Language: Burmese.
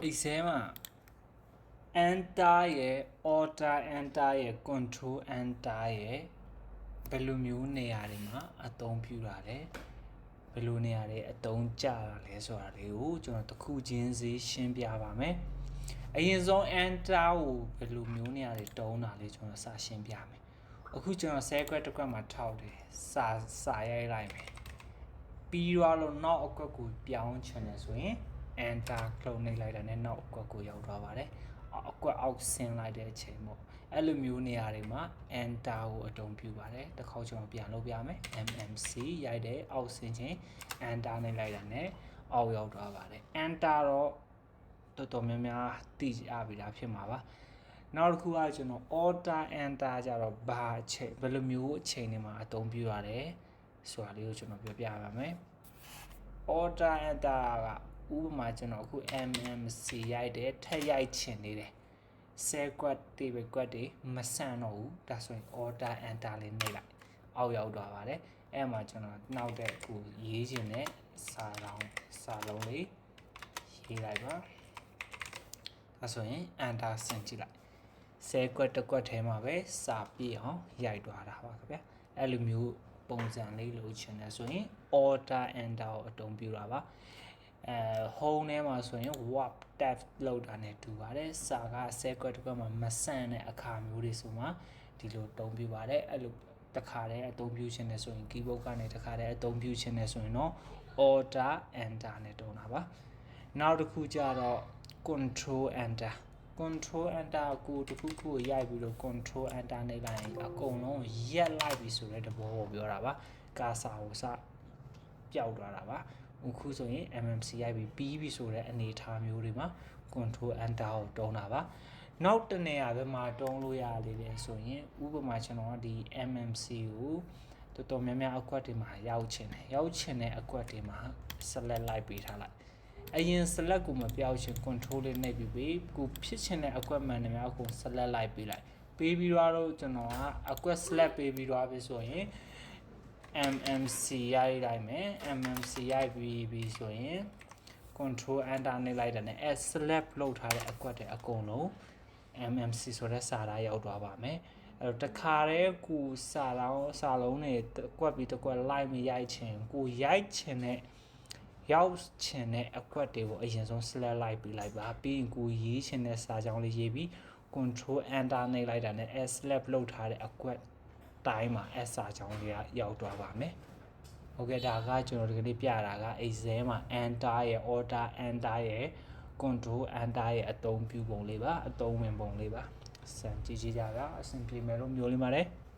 exam enter ရဲ့ order enter ရဲ့ control enter ရဲ့ဘယ်လိုမျိုးနေရာတွေမှာအသုံးပြုတာလဲဘယ်လိုနေရာတွေအသုံးကျတာလဲဆိုတာလေးကိုကျွန်တော်တစ်ခုချင်းစီရှင်းပြပါမယ်အရင်ဆုံး enter ကိုဘယ်လိုမျိုးနေရာတွေတုံးတာလဲကျွန်တော်စရှင်းပြမယ်အခုကျွန်တော် secret တစ်ခွက်မှာထောက်တယ်စာရိုက်လိုက်မယ်ပြီးတော့လို့နောက်အကွက်ကိုပြောင်းချင်တယ်ဆိုရင် enter 클릭နှိပ်လိုက်တာနဲ့နောက်အကွက်ကိုရောက်သွားပါတယ်အကွက်အောက်ဆင်းလိုက်တဲ့အချိန်ပေါ့အဲ့လိုမျိုးနေရာတွေမှာ enter ကိုအသုံးပြုပါတယ်တစ်ခေါက်ကျွန်တော်ပြန်လုပ်ပြမယ် mmc ရိုက်တဲ့အောက်ဆင်းခြင်း enter နှိပ်လိုက်တာနဲ့အောက်ရောက်သွားပါတယ် enter တော့တော်တော်များများသိကြပြီလားဖြစ်မှာပါနောက်တစ်ခုကကျွန်တော် order enter ကြတော့ဘာအချိန်ဘယ်လိုမျိုးအချိန်တွေမှာအသုံးပြုရတယ်ဆိုတာလေးကိုကျွန်တော်ပြောပြပါမယ် order enter ကဥပမာကျွန်တော်အခု mmc ရိုက်တယ်ထက်ရိုက်ချင်နေတယ်10 quad တွေပဲ quad တွေမဆန့်တော့ဘူးဒါဆိုရင် order enter လေးနှိပ်လိုက်အောက်ရောက်သွားပါတယ်အဲ့မှာကျွန်တော်နောက်တဲ့အခုရေးချင်တဲ့စာလုံးလေးရေးလိုက်ပါဒါဆိုရင် enter ဆင့်ကြည့်လိုက်10 quad တစ် quad ထဲမှာပဲစာပြည့်အောင်ရိုက်သွားတာပါခင်ဗျာအဲ့လိုမျိုးပုံစံလေးလိုချင်တယ်ဆိုရင် order enter ကိုအသုံးပြုတာပါhome ထဲမှာဆိုရင် warp tab လောက်တာနဲ့တူပါတယ်စာက secret တစ်ခွက်မှာမဆန့်တဲ့အခါမျိုးတွေဆိုမှဒီလိုအသုံးပြုပါတယ်အဲ့လိုတစ်ခါတည်းအသုံးပြုချင်တယ်ဆိုရင် keyboard ကနေတစ်ခါတည်းအသုံးပြုချင်တယ်ဆိုရင်တော့ order enter နဲ့တုံးတာပါနောက်တစ်ခုကျတော့ control enter ကိုတစ်ခုခုရိုက်ပြီးတော့ control enter နှိပ်လိုက်ရင်အကုန်လုံးရက်လိုက်ပြီဆိုတဲ့သဘောကိုပြောတာပါကာစာကိုစပျောက်သွားတာပါအခုဆိုရင် mmc ရိုက်ပြီးပြီဆိုတဲ့အနေအထားမျိုးတွေမှာ control enter ကိုတုံးတာပါနောက်တနေရာဘက်မှာတုံးလို့ရလေတယ်ဆိုရင်ဥပမာကျွန်တော်ကဒီ mmc ကိုတော်တော်များများအကွက်တွေမှာရောက်ချင်တဲ့အကွက်တွေမှာ select လိုက်ပေးထားလိုက်အရင် select ကိုမပြောင်းချင် control လေးနှိပ်ပြီးကိုဖြစ်ချင်တဲ့အကွက်မှန်တွေများကို select လိုက်ပေးလိုက်ပေးပြီးတော့ကျွန်တော်ကအကွက် select ပေးပြီးတော့ပြီဆိုရင်mmc ရိုက်လိုက်မယ် mmc ရိုက်ပြီးဆိုရင် control enter နှိပ်လိုက်တာနဲ့ select လုပ်ထားတဲ့အကွက်တွေအကုန်လုံး mmc ဆိုတဲ့စာသားရောက်သွားပါမယ်အဲ့တော့တခါတည်းကိုစာလုံးတွေကွက်ပြီးတစ်ကွက် like မရိုက်ချင်ကိုရိုက်ချင်တဲ့ရောက်ချင်တဲ့အကွက်တွေကိုအရင်ဆုံး select လိုက်ပြီးလိုက်ပါပြီးရင်ကိုရေးချင်တဲ့စာကြောင်းလေးရေးပြီး control enter နှိပ်လိုက်တာနဲ့ select လုပ်ထားတဲ့အကွက်တိုင်းမှာ S စာကြောင်းလေးရောက်သွားပါမယ်။ဟုတ်ကဲ့ဒါကကျွန်တော်ဒီကနေ့ပြတာက exam မှာ enter ရဲ့ order enter ရဲ့ control enter ရဲ့အသုံးပြုပုံလေးပါအသုံးဝင်ပုံလေးပါစမ်းကြည့်ကြပါအဆင်ပြေမယ်လို့မျိုးလေးပါတယ်။